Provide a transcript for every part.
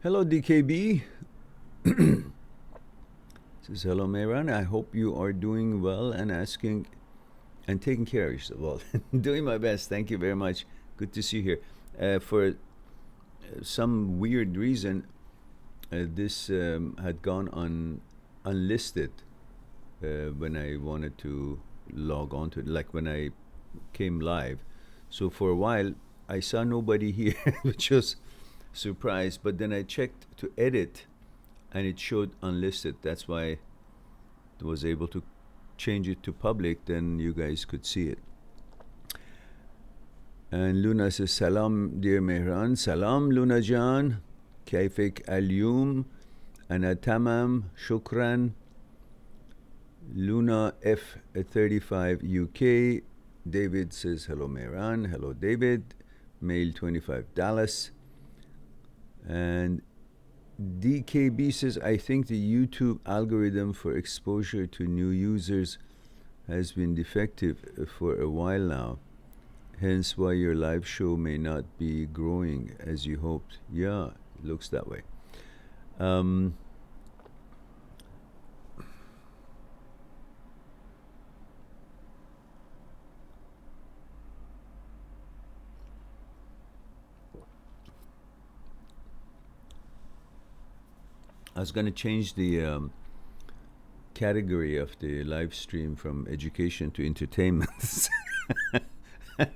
Hello, DKB. Says hello, Mehran. I hope you are doing well and asking and taking care of yourself. Well, doing my best. Thank you very much. Good to see you here. For some weird reason, this had gone on unlisted when I wanted to log on to it, like when I came live. So for a while, I saw nobody here, which was surprised. But then I checked to edit, and it showed unlisted. That's why I was able to change it to public. Then you guys could see it. And Luna says, Salam, dear Mehran. Salam, Luna Jan. Kaifik al-yum. Ana tamam. Shukran. Luna F35 UK. David says, hello, Mehran. Hello, David. Mail 25 Dallas. And DKB says, I think the YouTube algorithm for exposure to new users has been defective for a while now. Hence why your live show may not be growing as you hoped. Yeah, it looks that way. I was going to change the category of the live stream from education to entertainment.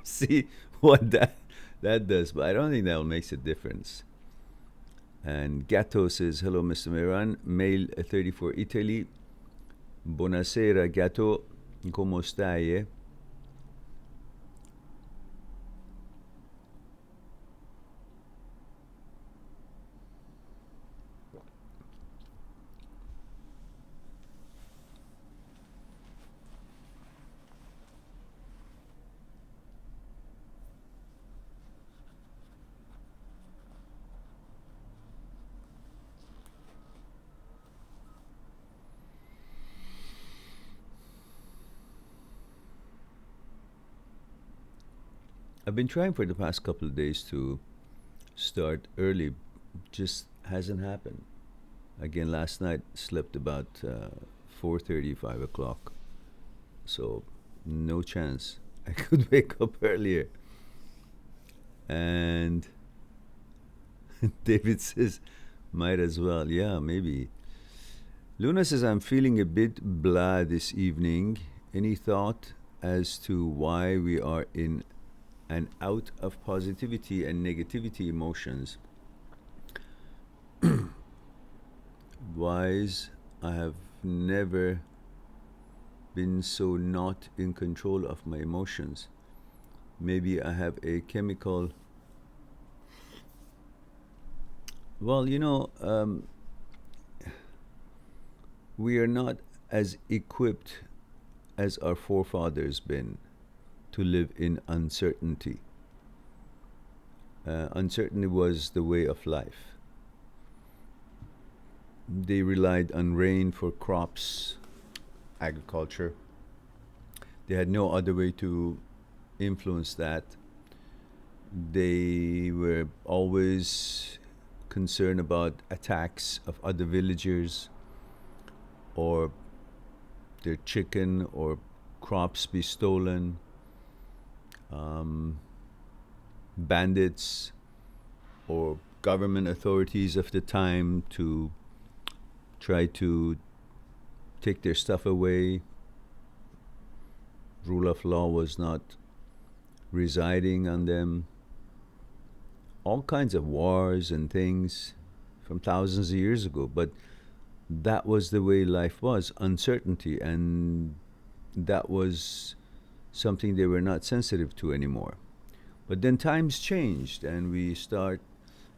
See what that does, but I don't think that will make a difference. And Gatto says, hello, Mr. Mehran, mail 34 Italy. Buonasera, Gatto. Come stai? I've been trying for the past couple of days to start early, just hasn't happened. Again, last night slept about 4:30, 5 o'clock, so no chance. I could wake up earlier. And David says, might as well. Yeah, maybe. Luna says, I'm feeling a bit blah this evening. Any thought as to why we are in and out of positivity and negativity emotions? Wise, I have never been so not in control of my emotions. Maybe I have a chemical. Well, we are not as equipped as our forefathers been to live in uncertainty. Uncertainty was the way of life. They relied on rain for crops, agriculture. They had no other way to influence that. They were always concerned about attacks of other villagers, or their chicken or crops be stolen. Bandits or government authorities of the time to try to take their stuff away. Rule of law was not residing on them. All kinds of wars and things from thousands of years ago, but that was the way life was, uncertainty, and that was something they were not sensitive to anymore. But then times changed, and we start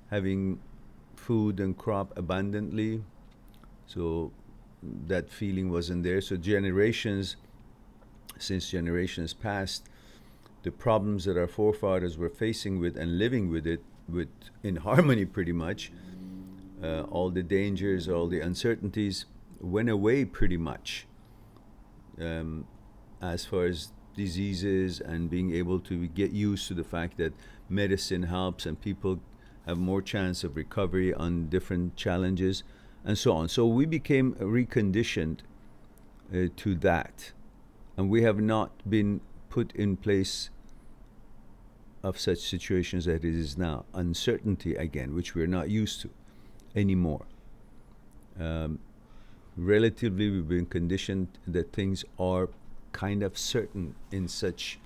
having food and crop abundantly, so that feeling wasn't there. So since generations passed, the problems that our forefathers were facing with and living with it with in harmony pretty much, all the dangers, all the uncertainties went away pretty much. As far as diseases and being able to get used to the fact that medicine helps and people have more chance of recovery on different challenges, and so on. So we became reconditioned to that, and we have not been put in place of such situations that it is now. Uncertainty again, which we're not used to anymore. Relatively, we've been conditioned that things are kind of certain in such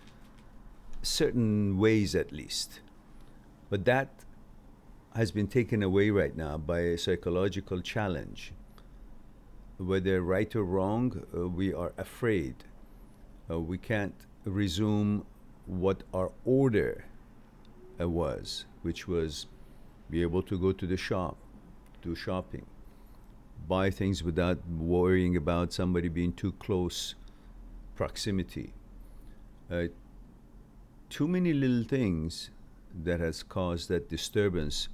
certain ways, at least. But that has been taken away right now by a psychological challenge. Whether right or wrong, we are afraid. We can't resume what our order was, which was be able to go to the shop, do shopping, buy things without worrying about somebody being too close proximity. Too many little things that has caused that disturbance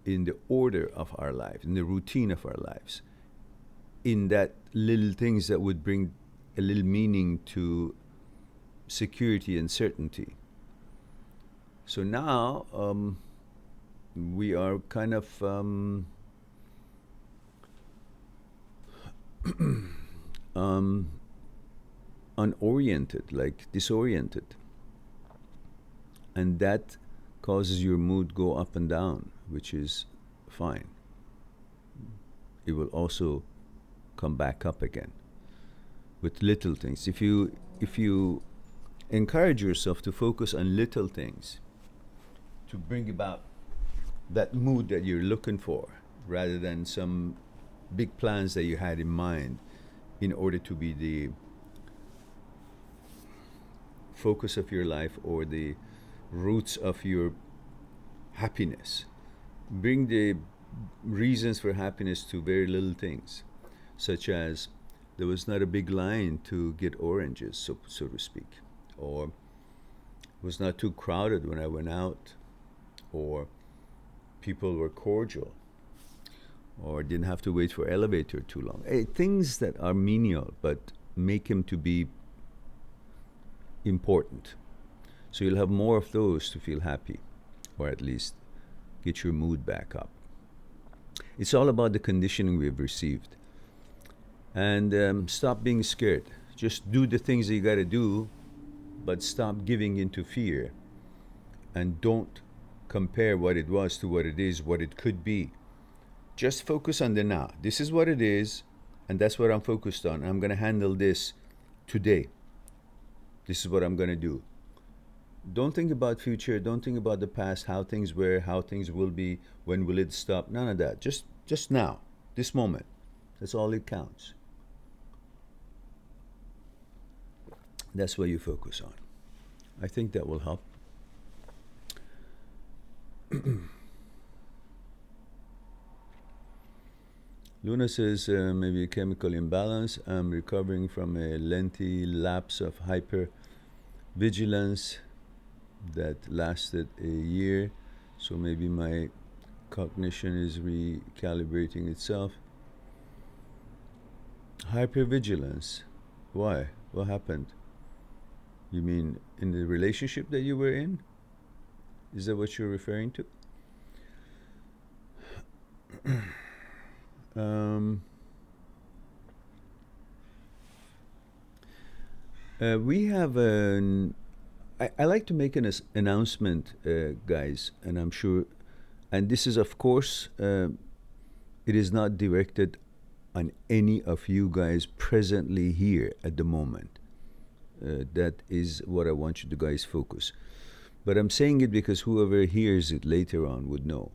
in the order of our lives, in the routine of our lives, in that little things that would bring a little meaning to security and certainty. So now we are kind of unoriented, like disoriented, and that causes your mood go up and down, which is fine. It will also come back up again with little things. If you encourage yourself to focus on little things to bring about that mood that you're looking for, rather than some big plans that you had in mind in order to be the focus of your life or the roots of your happiness. Bring the reasons for happiness to very little things, such as there was not a big line to get oranges, so to speak, or it was not too crowded when I went out, or people were cordial, or didn't have to wait for elevator too long. Things that are menial but make him to be important. So you'll have more of those to feel happy, or at least get your mood back up. It's all about the conditioning we've received. And stop being scared. Just do the things that you got to do, but stop giving into fear. And don't compare what it was to what it is, what it could be. Just focus on the now. This is what it is, and that's what I'm focused on. I'm going to handle this today. This is what I'm going to do. Don't think about future. Don't think about the past, how things were, how things will be, when will it stop. None of that. Just now, this moment. That's all it counts. That's what you focus on. I think that will help. Luna says maybe a chemical imbalance. I'm recovering from a lengthy lapse of hypervigilance that lasted a year. So maybe my cognition is recalibrating itself. Hypervigilance. Why? What happened? You mean in the relationship that you were in? Is that what you're referring to? We have an. I like to make an announcement, guys, and I'm sure, and this is, of course, it is not directed on any of you guys presently here at the moment. That is what I want you to guys focus. But I'm saying it because whoever hears it later on would know.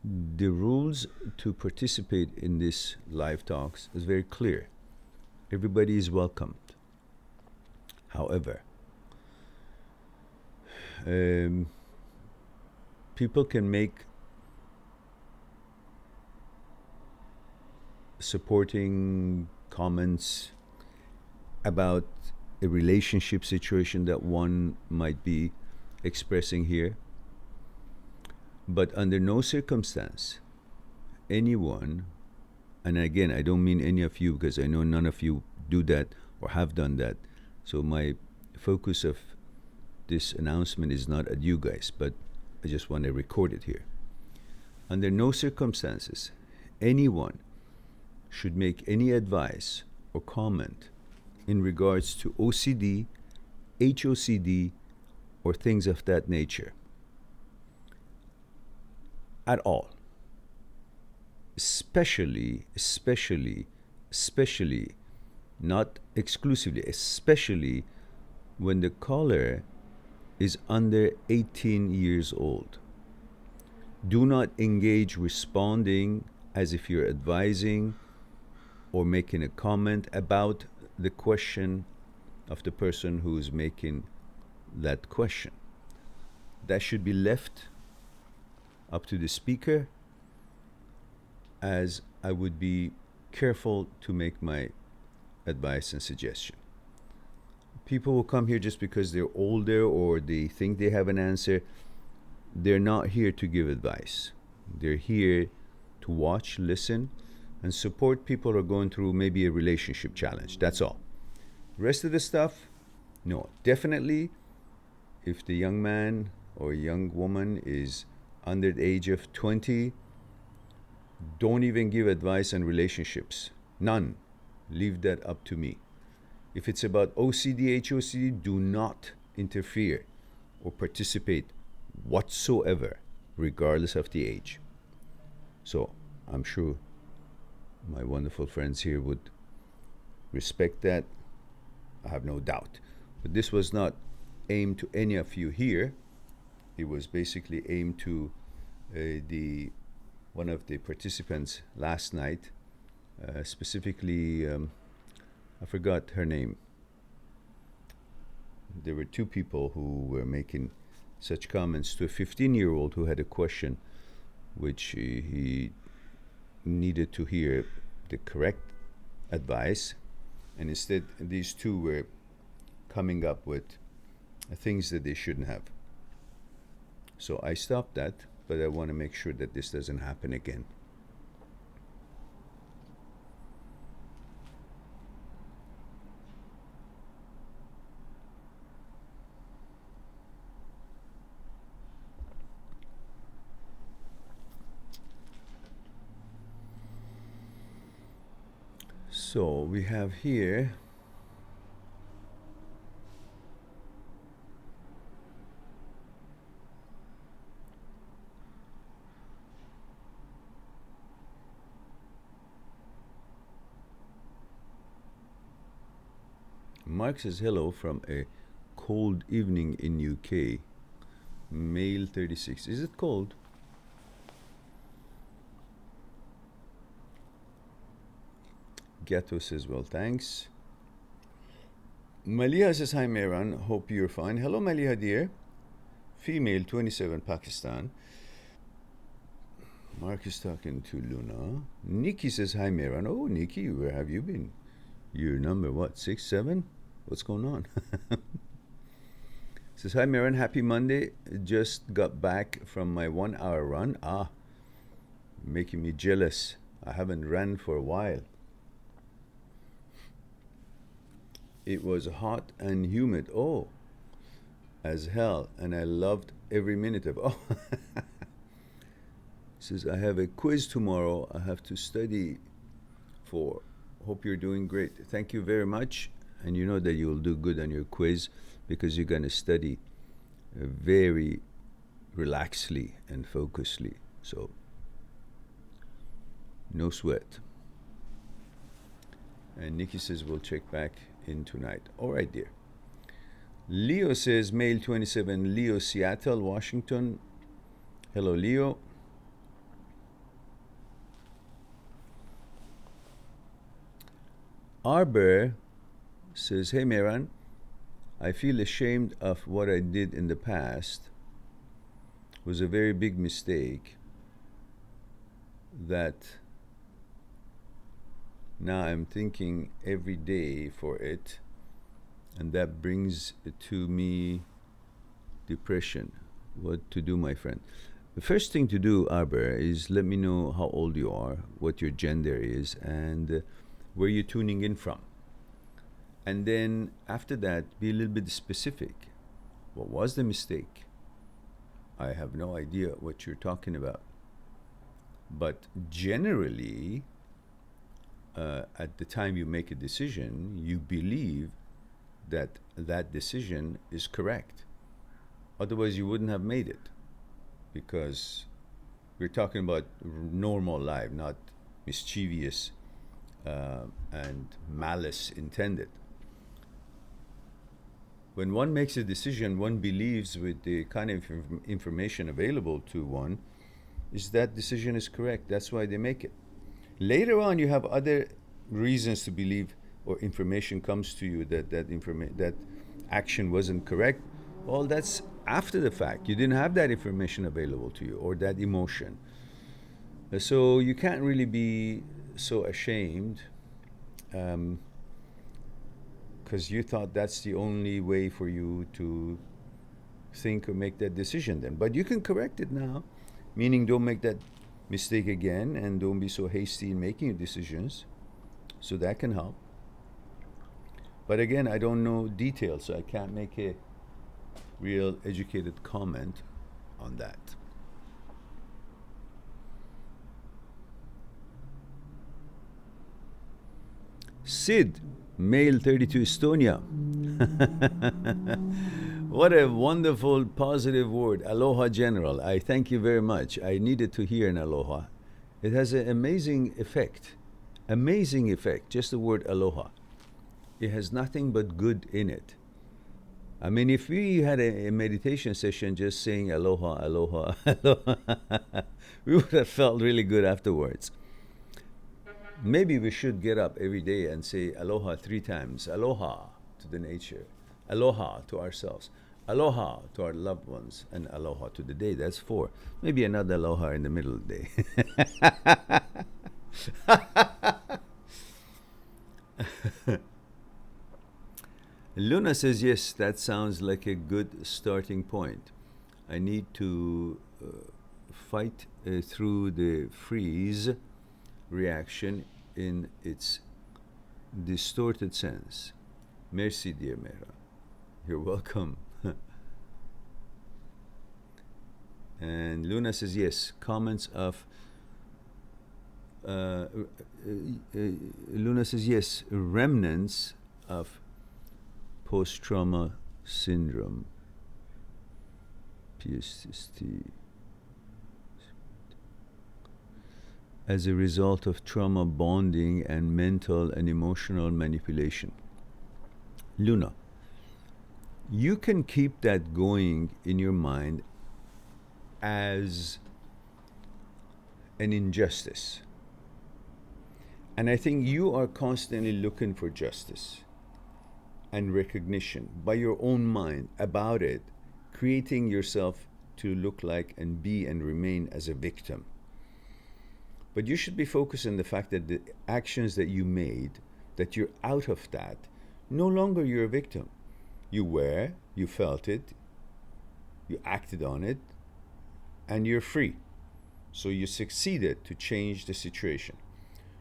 The rules to participate in this live talks is very clear. Everybody is welcomed. However, people can make supporting comments about a relationship situation that one might be expressing here, but under no circumstance anyone, and again I don't mean any of you because I know none of you do that or have done that, so my focus of this announcement is not at you guys, but I just want to record it here. Under no circumstances, anyone should make any advice or comment in regards to OCD, HOCD, or things of that nature. At all. Especially, not exclusively, especially when the caller is under 18 years old. Do not engage responding as if you're advising or making a comment about the question of the person who is making that question. That should be left up to the speaker, as I would be careful to make my advice and suggestion. People will come here just because they're older or they think they have an answer. They're not here to give advice. They're here to watch, listen, and support people who are going through maybe a relationship challenge. That's all. Rest of the stuff, no. Definitely, if the young man or young woman is under the age of 20, don't even give advice on relationships. None. Leave that up to me. If it's about OCD, HOCD, do not interfere or participate whatsoever, regardless of the age. So I'm sure my wonderful friends here would respect that. I have no doubt. But this was not aimed to any of you here. It was basically aimed to one of the participants last night, specifically, I forgot her name. There were two people who were making such comments to a 15-year-old who had a question which he needed to hear the correct advice, and instead these two were coming up with things that they shouldn't have. So I stopped that, but I want to make sure that this doesn't happen again. So we have here Mark says hello from a cold evening in UK. Male 36. Is it cold? Gato says, well, thanks. Maliha says, hi, Mehran. Hope you're fine. Hello, Maliha, dear. Female, 27, Pakistan. Mark is talking to Luna. Nikki says, hi, Mehran. Oh, Nikki, where have you been? You're number, what, 6, 7? What's going on? Says, hi, Mehran. Happy Monday. Just got back from my 1-hour run. Making me jealous. I haven't ran for a while. It was hot and humid, as hell, and I loved every minute of it. Says, I have a quiz tomorrow I have to study for. Hope you're doing great. Thank you very much, and you know that you'll do good on your quiz because you're going to study very relaxedly and focusedly, so no sweat. And Nikki says, we'll check back in tonight. All right, dear. Leo says, male 27, Leo, Seattle, Washington. Hello, Leo. Arbor says, hey, Mehran, I feel ashamed of what I did in the past. It was a very big mistake that now I'm thinking every day for it, and that brings to me depression. What to do, my friend? The first thing to do, Arbor, is let me know how old you are, what your gender is, and where you're tuning in from. And then after that, be a little bit specific. What was the mistake? I have no idea what you're talking about. But generally, at the time you make a decision, you believe that that decision is correct. Otherwise, you wouldn't have made it, because we're talking about normal life, not mischievous and malice intended. When one makes a decision, one believes with the kind of information available to one is that decision is correct. That's why they make it. Later on, you have other reasons to believe, or information comes to you that action wasn't correct. Well, that's after the fact. You didn't have that information available to you, or that emotion. So you can't really be so ashamed, because you thought that's the only way for you to think or make that decision then. But you can correct it now, meaning don't make that mistake again, and don't be so hasty in making your decisions. So that can help. But again, I don't know details, so I can't make a real educated comment on that. Sid, male 32, Estonia. What a wonderful, positive word. Aloha, General. I thank you very much. I needed to hear an aloha. It has an amazing effect. Amazing effect, just the word aloha. It has nothing but good in it. I mean, if we had a meditation session just saying aloha, aloha, aloha, we would have felt really good afterwards. Maybe we should get up every day and say aloha 3 times. Aloha to the nature. Aloha to ourselves. Aloha to our loved ones. And aloha to the day. That's 4. Maybe another aloha in the middle of the day. Luna says, yes, that sounds like a good starting point. I need to fight through the freeze reaction in its distorted sense. Merci, dear Mehran. You're welcome. And Luna says, yes, comments of Luna says, yes, remnants of post-trauma syndrome, PST, as a result of trauma bonding and mental and emotional manipulation. Luna, you can keep that going in your mind as an injustice. And I think you are constantly looking for justice and recognition by your own mind about it, creating yourself to look like and be and remain as a victim. But you should be focused on the fact that the actions that you made, that you're out of that, no longer you're a victim. You were, you felt it, you acted on it, and you're free. So you succeeded to change the situation.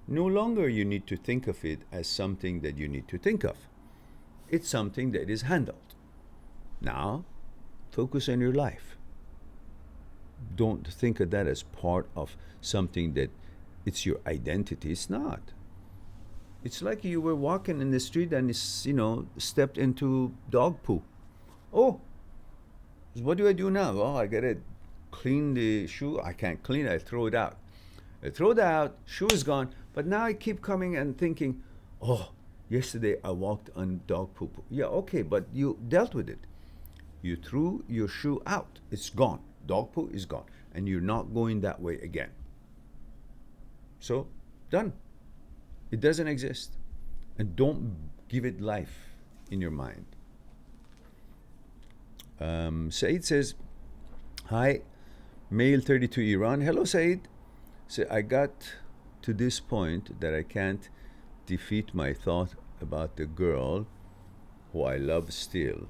No longer you need to think of it as something that you need to think of. It's something that is handled. Now, focus on your life. Don't think of that as part of something that it's your identity. It's not. It's like you were walking in the street and stepped into dog poo. Oh, what do I do now? Oh, I gotta clean the shoe. I can't clean it. I throw it out. I throw it out. Shoe is gone. But now I keep coming and thinking, oh, yesterday I walked on dog poo. Yeah, okay, but you dealt with it. You threw your shoe out. It's gone. Dog poo is gone. And you're not going that way again. So, done. It doesn't exist. And don't give it life in your mind. Said says, hi, male 32 Iran. Hello, Said. So I got to this point that I can't defeat my thought about the girl who I love still.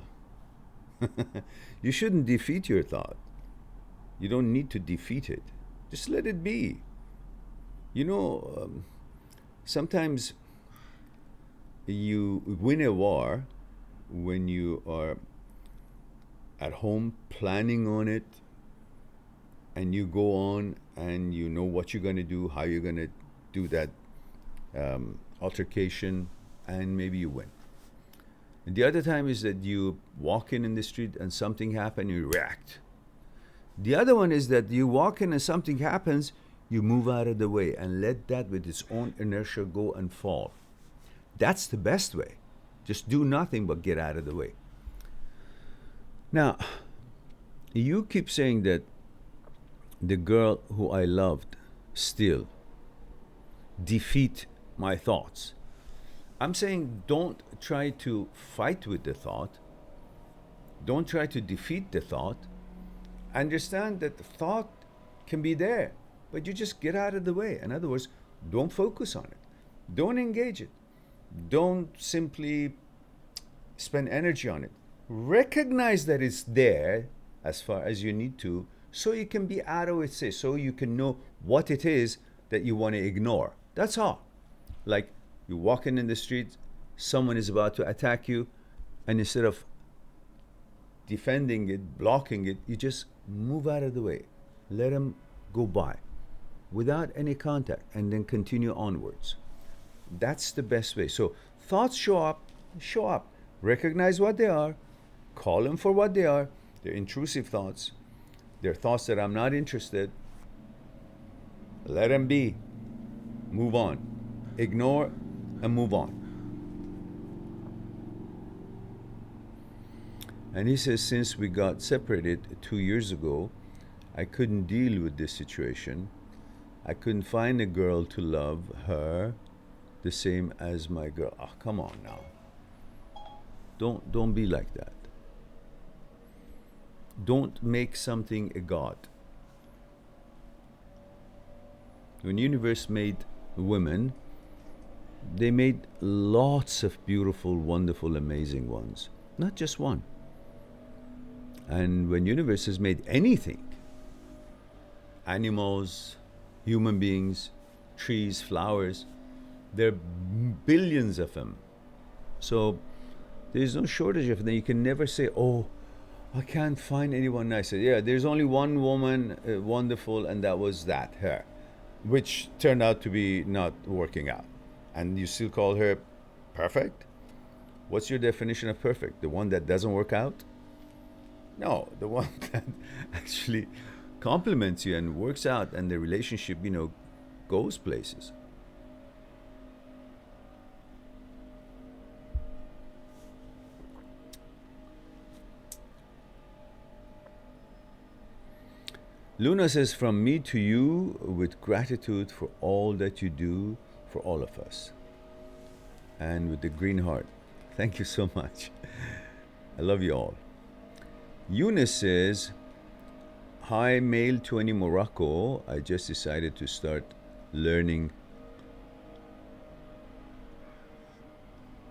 You shouldn't defeat your thought. You don't need to defeat it. Just let it be. Sometimes you win a war when you are at home planning on it, and you go on and you know what you're going to do, how you're going to do that altercation, and maybe you win. And the other time is that you walk in the street and something happens, you react. The other one is that you walk in and something happens, you move out of the way and let that with its own inertia go and fall. That's the best way. Just do nothing but get out of the way. Now, you keep saying that the girl who I loved still defeat my thoughts. I'm saying don't try to fight with the thought. Don't try to defeat the thought. Understand that the thought can be there, but you just get out of the way. In other words, don't focus on it. Don't engage it. Don't simply spend energy on it. Recognize that it's there as far as you need to, so you can be out of it, so you can know what it is that you want to ignore. That's all. Like you're walking in the street, someone is about to attack you, and instead of defending it, blocking it, you just move out of the way. Let them go by without any contact and then continue onwards. That's the best way. So thoughts show up. Recognize what they are. Call them for what they are. They're intrusive thoughts. They're thoughts that I'm not interested. Let them be. Move on. Ignore and move on. And he says, since we got separated 2 years ago, I couldn't deal with this situation. I couldn't find a girl to love her the same as my girl. Oh, come on now. Don't be like that. Don't make something a god. When the universe made women, they made lots of beautiful, wonderful, amazing ones. Not just one. And when universe has made anything, animals, human beings, trees, flowers, there are billions of them. So there's no shortage of them. You can never say, oh, I can't find anyone nicer. Yeah, there's only one woman wonderful, and that was her, which turned out to be not working out. And you still call her perfect? What's your definition of perfect? The one that doesn't work out? No, the one that actually compliments you and works out, and the relationship, goes places. Luna says, from me to you, with gratitude for all that you do for all of us. And with the green heart. Thank you so much. I love you all. Eunice says, hi, male 20 Morocco. I just decided to start learning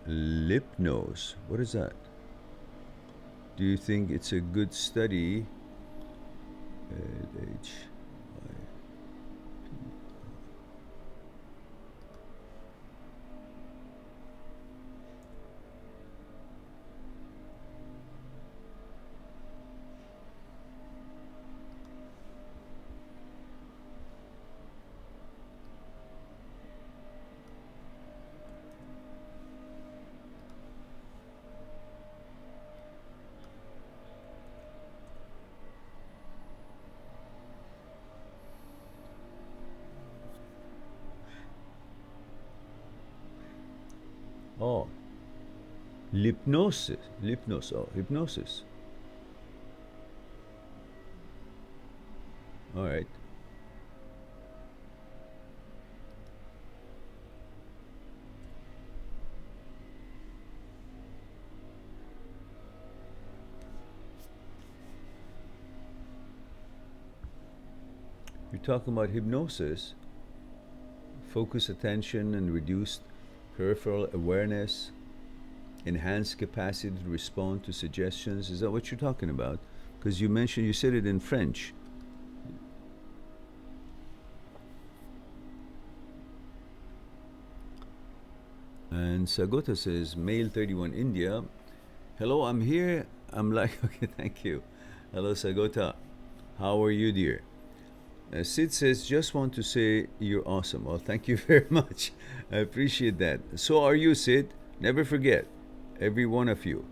Lipnose. What is that? Do you think it's a good study? Oh, hypnosis. Hypnosis. All right. You're talking about hypnosis, focus attention and reduced peripheral awareness, enhanced capacity to respond to suggestions. Is that what you're talking about? Because you said it in French. And Sagota says, male 31 India. Hello, I'm here. I'm like, okay, thank you. Hello, Sagota. How are you, dear? Sid says, just want to say you're awesome. Well, thank you very much. I appreciate that. So are you, Sid. Never forget, every one of you.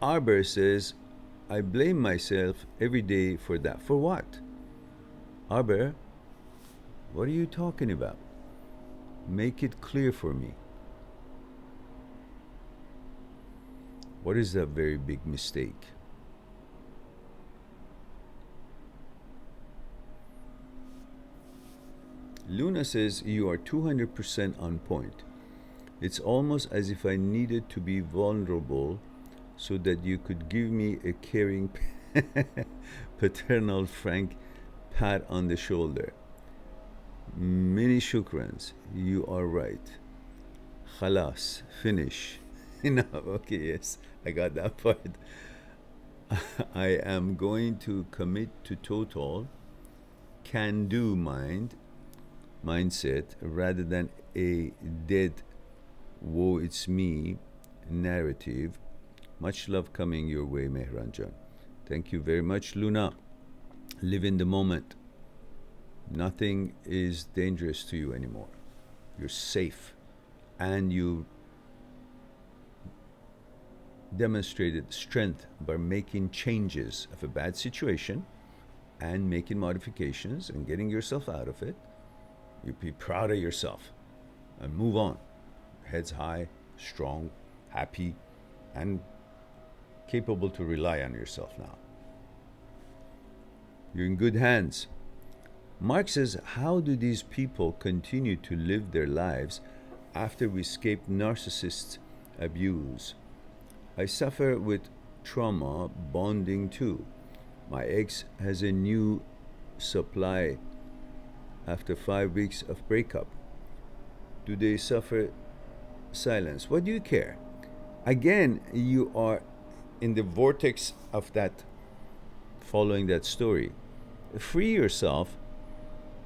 Arbor says, I blame myself every day for that. For what? Arbor, what are you talking about? Make it clear for me. What is that very big mistake? Luna says, you are 200% on point. It's almost as if I needed to be vulnerable so that you could give me a caring, paternal, frank pat on the shoulder. Many shukrans. You are right. Khalas. Finish. No, okay, yes, I got that part. I am going to commit to total can-do mindset rather than a dead woe it's me narrative. Much love coming your way, Mehran Jan. Thank you very much, Luna. Live in the moment. Nothing is dangerous to you anymore. You're safe, and you demonstrated strength by making changes of a bad situation and making modifications and getting yourself out of it. You be proud of yourself and move on. Heads high, strong, happy, and capable to rely on yourself now. You're in good hands. Mark says, how do these people continue to live their lives after we escape narcissist abuse? I suffer with trauma bonding too. My ex has a new supply after 5 weeks of breakup. Do they suffer silence? What do you care? Again, you are in the vortex of that, following that story. Free yourself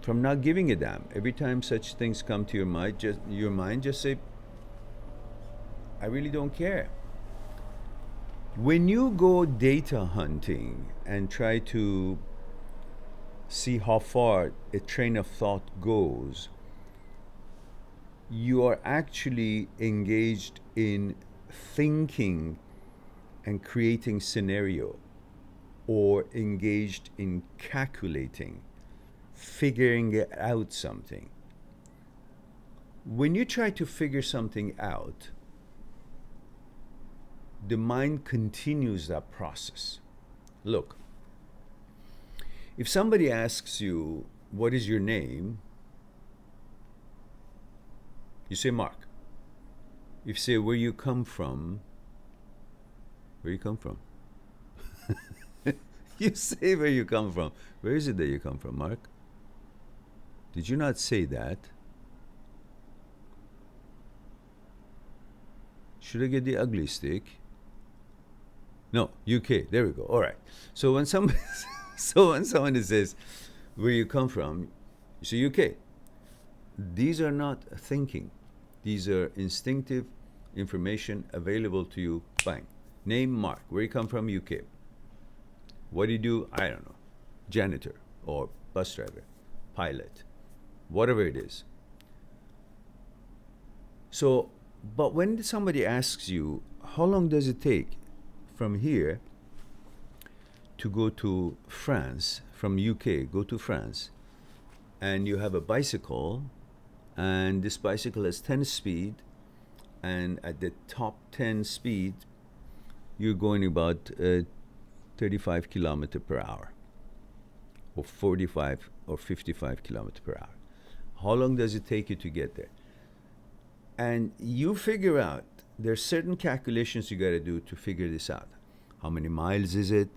from not giving a damn. Every time such things come to your mind, just say, I really don't care. When you go data hunting and try to see how far a train of thought goes, you are actually engaged in thinking and creating scenario, or engaged in calculating, figuring out something. When you try to figure something out, the mind continues that process. Look, if somebody asks you, what is your name? You say Mark. If you say, where you come from? Where you come from? You say where you come from. Where is it that you come from, Mark? Did you not say that? Should I get the ugly stick? No, UK. There we go. All right. So when somebody, says, where you come from, you say UK. These are not thinking. These are instinctive information available to you. Bang. Name Mark. Where you come from, UK. What do you do? I don't know. Janitor or bus driver, pilot, whatever it is. So, but when somebody asks you, how long does it take from here to go to France, from UK, go to France, and you have a bicycle, and this bicycle has 10 speed, and at the top 10 speed, you're going about 35 kilometers per hour, or 45 or 55 kilometers per hour. How long does it take you to get there? And you figure out, there's certain calculations you got to do to figure this out. How many miles is it?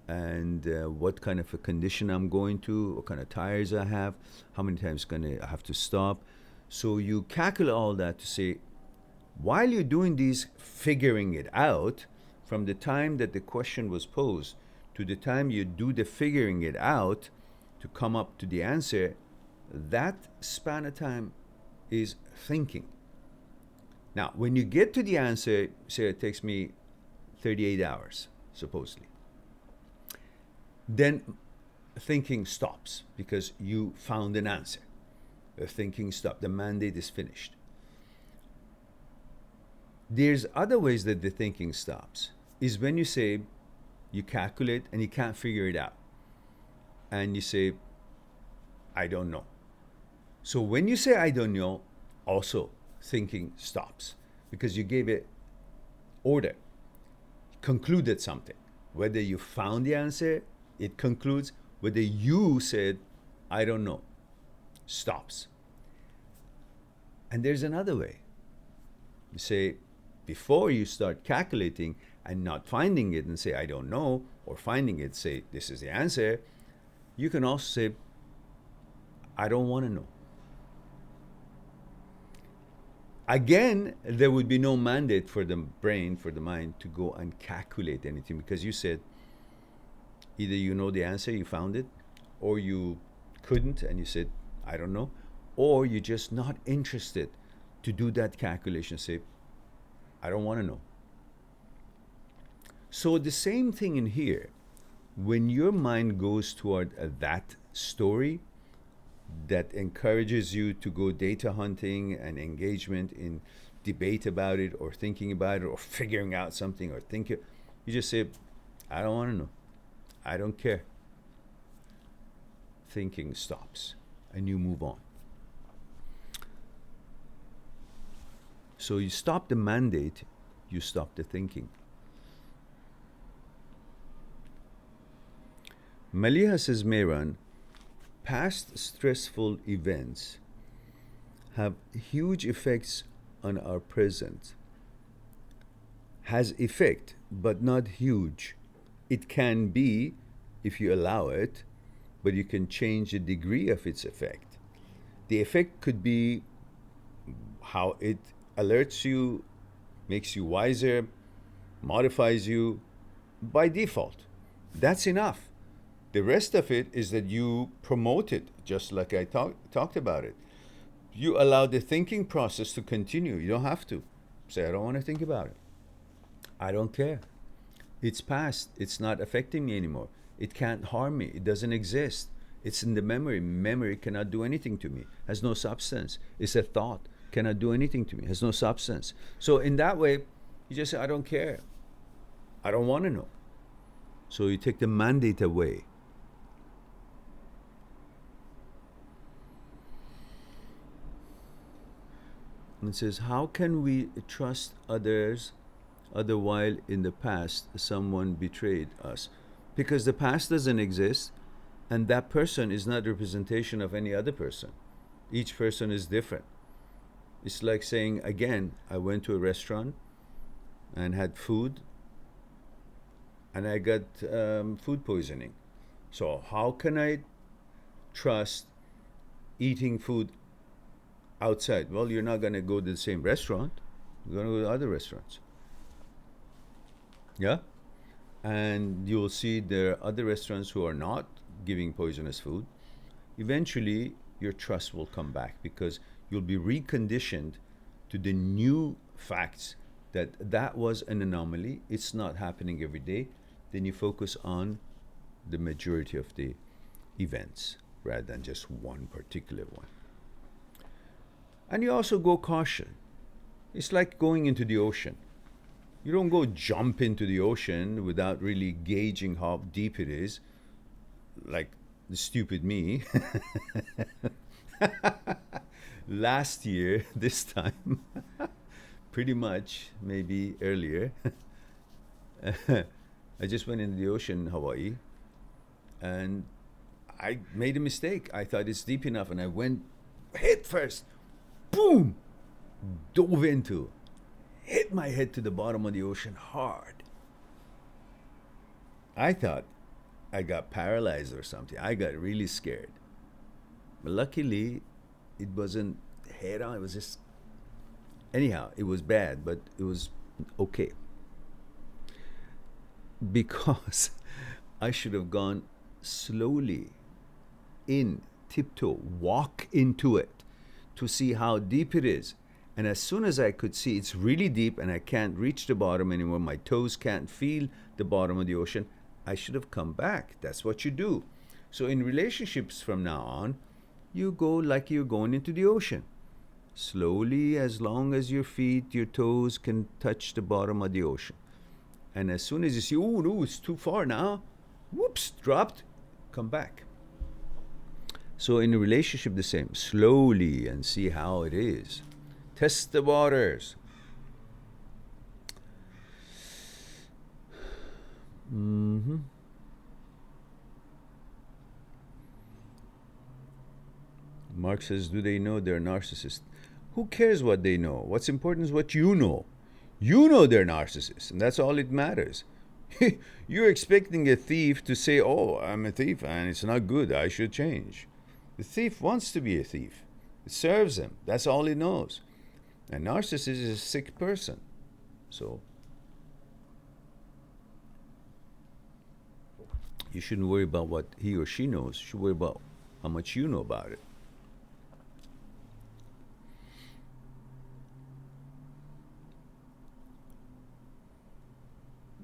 And what kind of a condition I'm going to, what kind of tires I have, how many times I have to stop. So you calculate all that to say, while you're doing these, figuring it out, from the time that the question was posed to the time you do the figuring it out to come up to the answer, that span of time is thinking. Now, when you get to the answer, say it takes me 38 hours, supposedly. Then thinking stops because you found an answer. The thinking stopped. The mandate is finished. There's other ways that the thinking stops. Is when you say, you calculate and you can't figure it out. And you say, I don't know. So when you say, I don't know, also thinking stops because you gave it order, concluded something. Whether you found the answer, it concludes. Whether you said, I don't know, stops. And there's another way. You say, before you start calculating and not finding it and say, I don't know, or finding it, say, this is the answer, you can also say, I don't want to know. Again, there would be no mandate for the brain, for the mind, to go and calculate anything because you said, either you know the answer, you found it, or you couldn't and you said, I don't know, or you're just not interested to do that calculation, say, I don't want to know. So the same thing in here. When your mind goes toward that story that encourages you to go data hunting and engagement in debate about it or thinking about it or figuring out something or thinking, you just say, I don't want to know. I don't care. Thinking stops and you move on. So you stop the mandate, you stop the thinking. Maliha says, Mehran, past stressful events have huge effects on our present. Has effect, but not huge. It can be, if you allow it, but you can change the degree of its effect. The effect could be how it alerts you, makes you wiser, modifies you by default. That's enough. The rest of it is that you promote it, just like I talked about it. You allow the thinking process to continue. You don't have to say, I don't want to think about it. I don't care. It's past. It's not affecting me anymore. It can't harm me. It doesn't exist. It's in the memory. Memory cannot do anything to me. Has no substance. It's a thought. Cannot do anything to me. Has no substance. So in that way, you just say, I don't care. I don't want to know. So you take the mandate away. And it says, how can we trust others while in the past someone betrayed us? Because the past doesn't exist and that person is not a representation of any other person. Each person is different. It's like saying, again, I went to a restaurant and had food and I got food poisoning. So how can I trust eating food outside? Well, you're not going to go to the same restaurant. You're going to go to other restaurants. Yeah? And you'll see there are other restaurants who are not giving poisonous food. Eventually, your trust will come back because you'll be reconditioned to the new facts that that was an anomaly. It's not happening every day. Then you focus on the majority of the events rather than just one particular one. And you also go caution. It's like going into the ocean. You don't go jump into the ocean without really gauging how deep it is, like the stupid me. Last year, this time, pretty much, maybe earlier, I just went into the ocean in Hawaii and I made a mistake. I thought it's deep enough and I went head first. Boom! Dove into, hit my head to the bottom of the ocean hard. I thought I got paralyzed or something. I got really scared. But luckily, it wasn't head on. It was just, anyhow, it was bad, but it was okay. Because I should have gone slowly in, tiptoe, walk into it to see how deep it is. And as soon as I could see it's really deep and I can't reach the bottom anymore, my toes can't feel the bottom of the ocean, I should have come back. That's what you do. So in relationships from now on, you go like you're going into the ocean. Slowly, as long as your feet, your toes can touch the bottom of the ocean. And as soon as you see, oh no, it's too far now, whoops, dropped, come back. So in a relationship, the same. Slowly and see how it is. Test the waters. Mm-hmm. Mark says, do they know they're narcissists? Who cares what they know? What's important is what you know. You know they're narcissists, and that's all it matters. You're expecting a thief to say, oh, I'm a thief and it's not good, I should change. The thief wants to be a thief. It serves him. That's all he knows. A narcissist is a sick person. So you shouldn't worry about what he or she knows. You should worry about how much you know about it.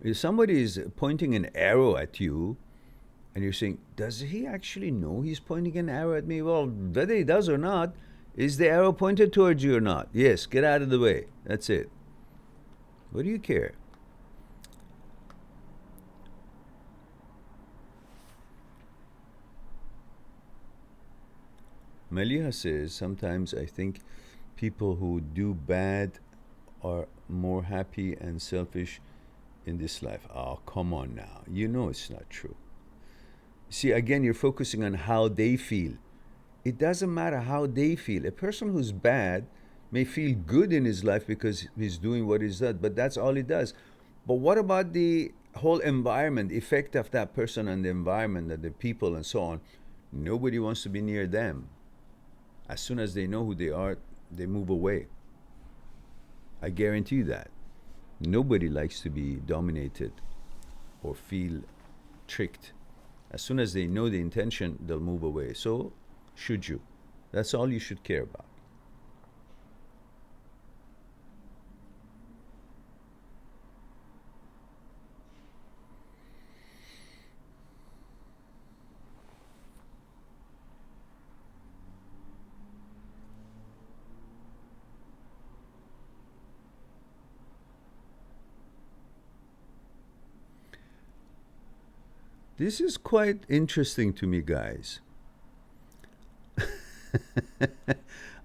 If somebody is pointing an arrow at you and you're saying, does he actually know he's pointing an arrow at me? Well, whether he does or not, is the arrow pointed towards you or not? Yes, get out of the way. That's it. What do you care? Maliha says, sometimes I think people who do bad are more happy and selfish in this life. Oh, come on now. You know it's not true. See, again, you're focusing on how they feel. It doesn't matter how they feel. A person who's bad may feel good in his life because he's doing what he's done, but that's all he does. But what about the whole environment, effect of that person on the environment, and the people and so on? Nobody wants to be near them. As soon as they know who they are, they move away. I guarantee you that. Nobody likes to be dominated or feel tricked. As soon as they know the intention, they'll move away. So, should you? That's all you should care about. This is quite interesting to me, guys.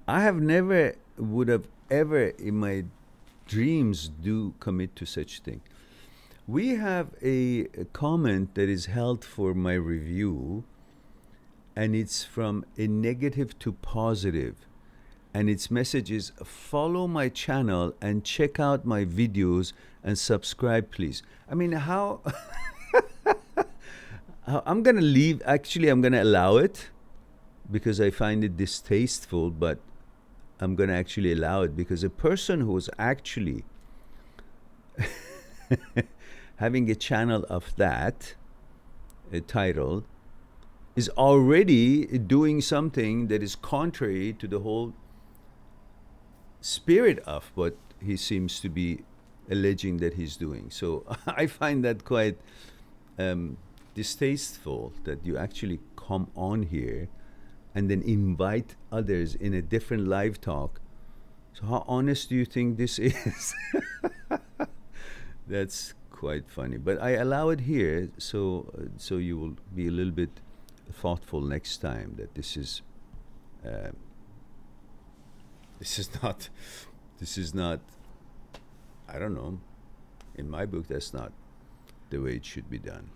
I have never, would have ever in my dreams do commit to such thing. We have a comment that is held for my review, and it's from a negative to positive. And its message is, follow my channel and check out my videos and subscribe, please. I mean, how... I'm going to leave. Actually, I'm going to allow it because I find it distasteful, but I'm going to actually allow it because a person who's actually having a channel of that, a title, is already doing something that is contrary to the whole spirit of what he seems to be alleging that he's doing. So I find that quite... distasteful that you actually come on here and then invite others in a different live talk. So how honest do you think this is? That's quite funny, but I allow it here so you will be a little bit thoughtful next time that this is not, I don't know, in my book that's not the way it should be done.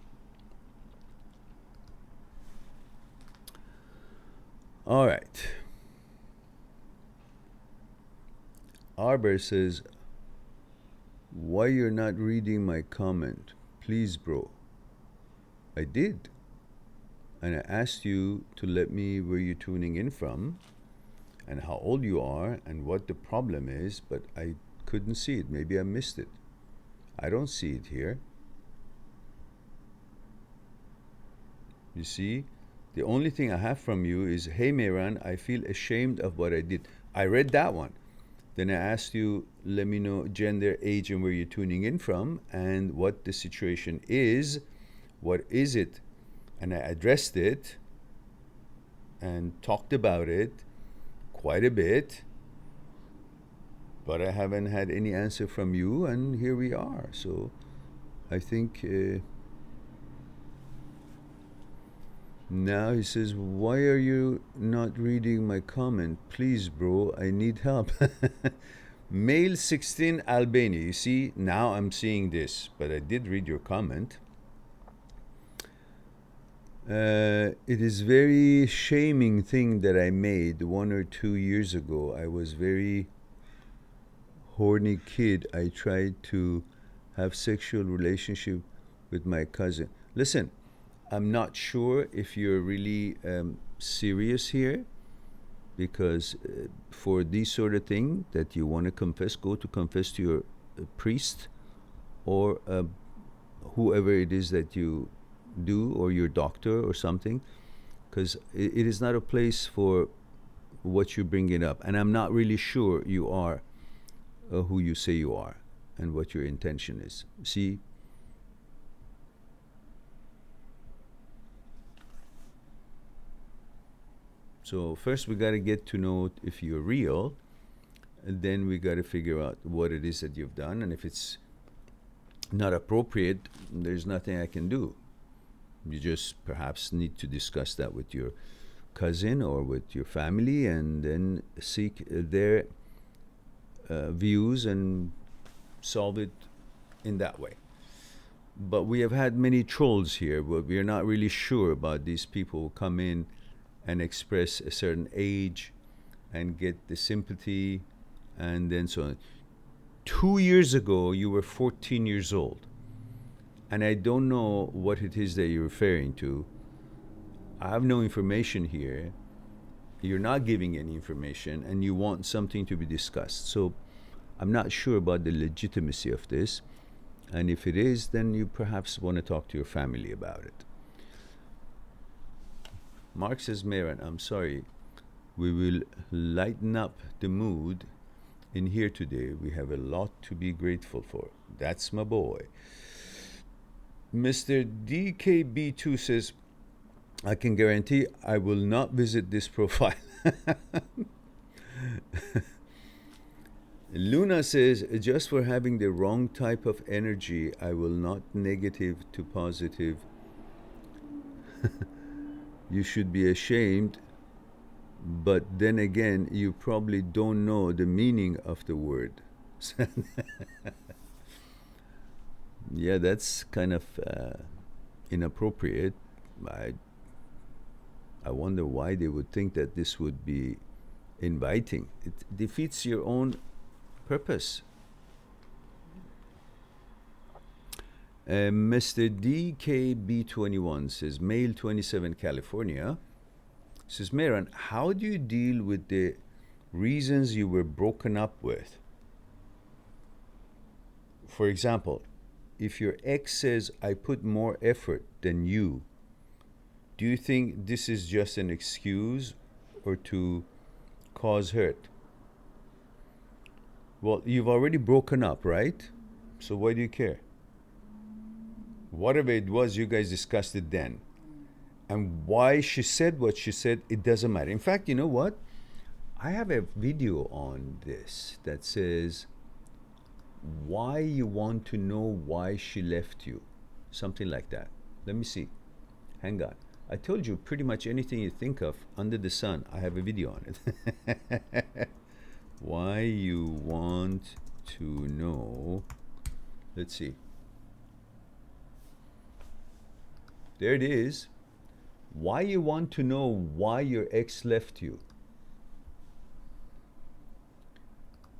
All right. Arbor says, why you're not reading my comment? Please, bro. I did. And I asked you to let me where you're tuning in from and how old you are and what the problem is, but I couldn't see it. Maybe I missed it. I don't see it here. You see? The only thing I have from you is, hey, Mehran, I feel ashamed of what I did. I read that one. Then I asked you, let me know gender, age, and where you're tuning in from, and what the situation is. What is it And I addressed it and talked about it quite a bit, but I haven't had any answer from you, and here we are. So I think now he says, why are you not reading my comment? Please, bro, I need help. Male 16 Albania. You see, now I'm seeing this, but I did read your comment. It is very shaming thing that I made 1 or 2 years ago. I was very horny kid. I tried to have sexual relationship with my cousin. Listen, I'm not sure if you're really serious here, because for these sort of thing that you want to confess, go to confess to your priest or whoever it is that you do, or your doctor or something, because it is not a place for what you bring it up. And I'm not really sure you are who you say you are and what your intention is. See? So first we got to get to know if you're real, and then we got to figure out what it is that you've done. And if it's not appropriate, there's nothing I can do. You just perhaps need to discuss that with your cousin or with your family, and then seek their views and solve it in that way. But we have had many trolls here, but we are not really sure about these people who come in and express a certain age and get the sympathy, and then so on. 2 years ago, you were 14 years old. And I don't know what it is that you're referring to. I have no information here. You're not giving any information, and you want something to be discussed. So I'm not sure about the legitimacy of this. And if it is, then you perhaps want to talk to your family about it. Mark says, Mehran, I'm sorry. We will lighten up the mood in here today. We have a lot to be grateful for. That's my boy. Mr. DKB2 says, I can guarantee I will not visit this profile. Luna says, just for having the wrong type of energy, I will not negative to positive. You should be ashamed, but then again, you probably don't know the meaning of the word. Yeah, that's kind of inappropriate. I wonder why they would think that this would be inviting. It defeats your own purpose. Mr. DKB21 says, male 27 California, says, Mehran, how do you deal with the reasons you were broken up with? For example, if your ex says, I put more effort than you, do you think this is just an excuse or to cause hurt? Well, you've already broken up, right? So why do you care? Whatever it was, you guys discussed it then. And why she said what she said, it doesn't matter. In fact, you know what? I have a video on this that says, why you want to know why she left you. Something like that. Let me see. Hang on. I told you pretty much anything you think of under the sun, I have a video on it. Why you want to know. Let's see. There it is. Why you want to know why your ex left you.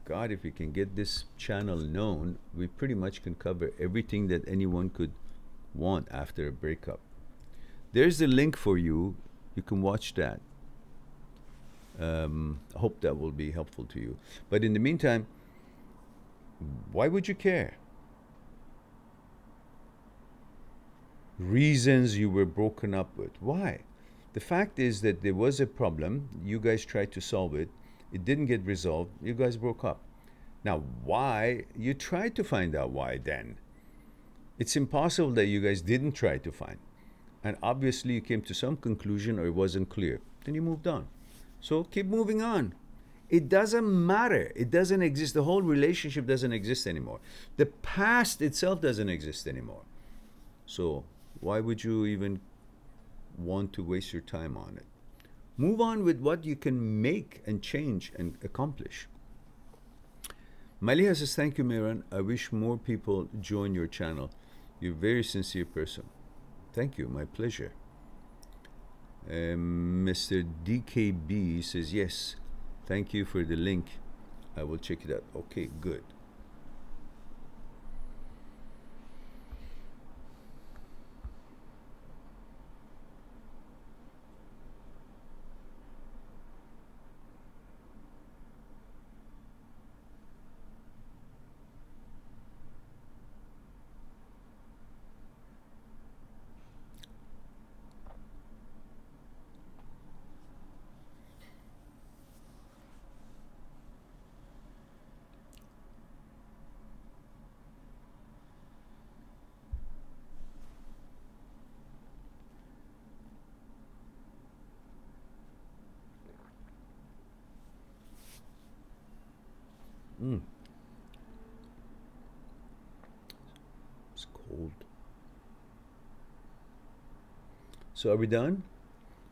God, if we can get this channel known, we pretty much can cover everything that anyone could want after a breakup. There's the link for you. You can watch that. I hope that will be helpful to you. But in the meantime, why would you care? Reasons you were broken up with. Why? The fact is that there was a problem. You guys tried to solve it. It didn't get resolved. You guys broke up. Now, why? You tried to find out why then. It's impossible that you guys didn't try to find. and obviously you came to some conclusion or it wasn't clear. Then you moved on. So keep moving on. It doesn't matter. It doesn't exist. The whole relationship doesn't exist anymore. The past itself doesn't exist anymore. So why would you even want to waste your time on it? Move on with what you can make and change and accomplish. Maliha says, thank you, Mehran. I wish more people join your channel. You're a very sincere person. Thank you. My pleasure. Mr. DKB says, yes, thank you for the link. I will check it out. Okay, good. It's cold. So are we done?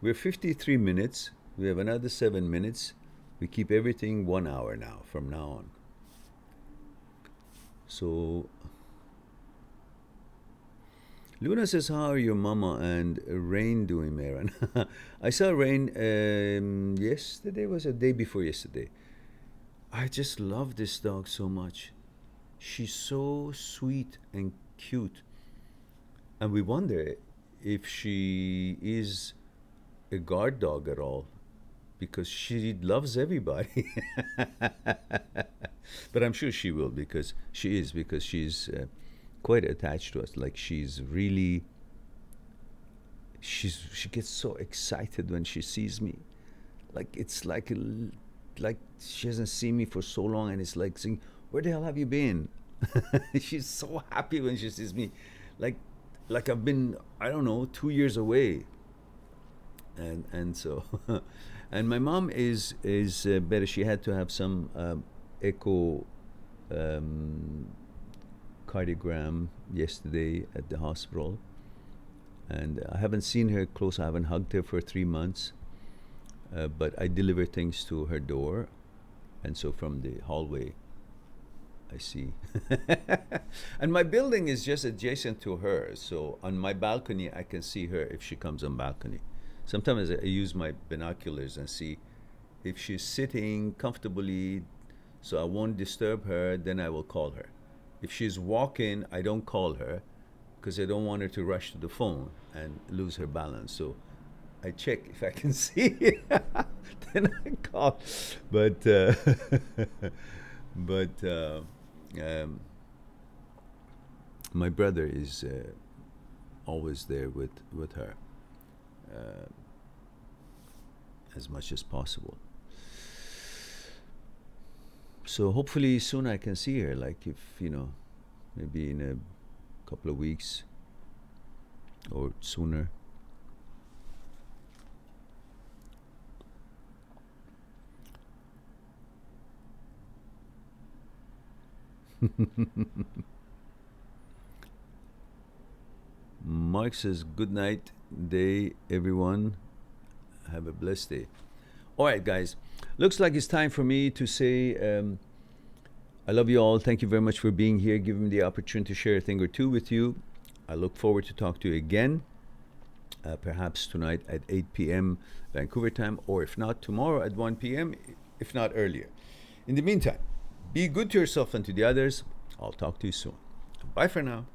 We're 53 minutes. We have another 7 minutes. We keep everything 1 hour now, from now on. So Luna says, how are your mama and Rain doing, Mehran? I saw Rain yesterday, was a day before yesterday. I just love this dog so much. She's so sweet and cute. And we wonder if she is a guard dog at all, because she loves everybody. But I'm sure she will, because she's quite attached to us. Like, she gets so excited when she sees me. Like, it's like she hasn't seen me for so long, and it's like saying, where the hell have you been? She's so happy when she sees me. Like I've been, I don't know, 2 years away. And so, and my mom is better. She had to have some echo cardiogram yesterday at the hospital, and I haven't seen her close. I haven't hugged her for 3 months, but I deliver things to her door, and so from the hallway I see. And my building is just adjacent to her, so on my balcony I can see her if she comes on balcony. Sometimes I use my binoculars and see if she's sitting comfortably, so I won't disturb her. Then I will call her. If she's walking, I don't call her, because I don't want her to rush to the phone and lose her balance. So I check if I can see it. Then I call. But my brother is always there with her, as much as possible. So hopefully soon I can see her, like, if, maybe in a couple of weeks or sooner. Mark says, good night, day, everyone. Have a blessed day. All right, guys. Looks like it's time for me to say I love you all. Thank you very much for being here, giving me the opportunity to share a thing or two with you. I look forward to talk to you again, perhaps tonight at 8 p.m. Vancouver time, or if not, tomorrow at 1 p.m., if not earlier. In the meantime, be good to yourself and to the others. I'll talk to you soon. Bye for now.